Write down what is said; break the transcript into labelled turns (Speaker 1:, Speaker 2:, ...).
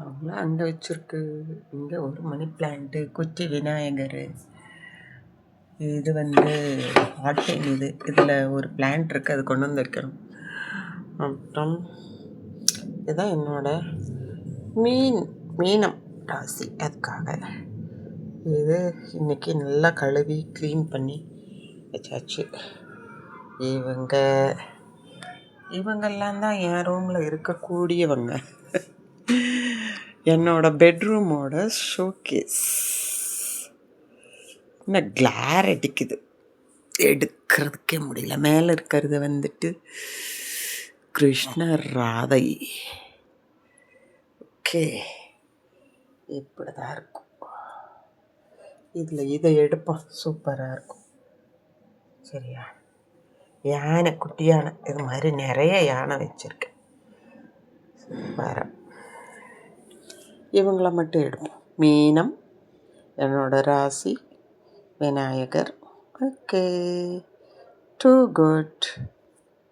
Speaker 1: அவங்களாம் அங்கே வச்சுருக்கு. இங்கே ஒரு மணி பிளான்ட்டு, குச்சி விநாயகர். இது ஆட்டின் இதில் ஒரு பிளான்ட் இருக்குது, அது கொண்டு வந்து வைக்கணும். அப்புறம் இதுதான் என்னோட மீனம் ராசி. அதுக்காக இது இன்றைக்கி நல்லா கழுவி க்ளீன் பண்ணி வச்சாச்சு. இவங்கெல்லாம் தான் என் ரூமில் இருக்கக்கூடியவங்க. என்னோட பெட்ரூமோட ஷோகேஸ். இன்னும் கிளார் அடிக்குது, எடுக்கிறதுக்கே முடியல. மேலே இருக்கிறது கிருஷ்ணர் ராதை. ஓகே, இப்படி தான் இருக்கும். இதில் இதை எடுப்போம், சூப்பராக இருக்கும். சரியா? யானை, குட்டி யானை, இது மாதிரி நிறைய யானை வச்சுருக்கேன். வேறு இவங்கள மட்டும் எடுப்போம். மீனம் என்னோட ராசி, விநாயகர். Okay, two good.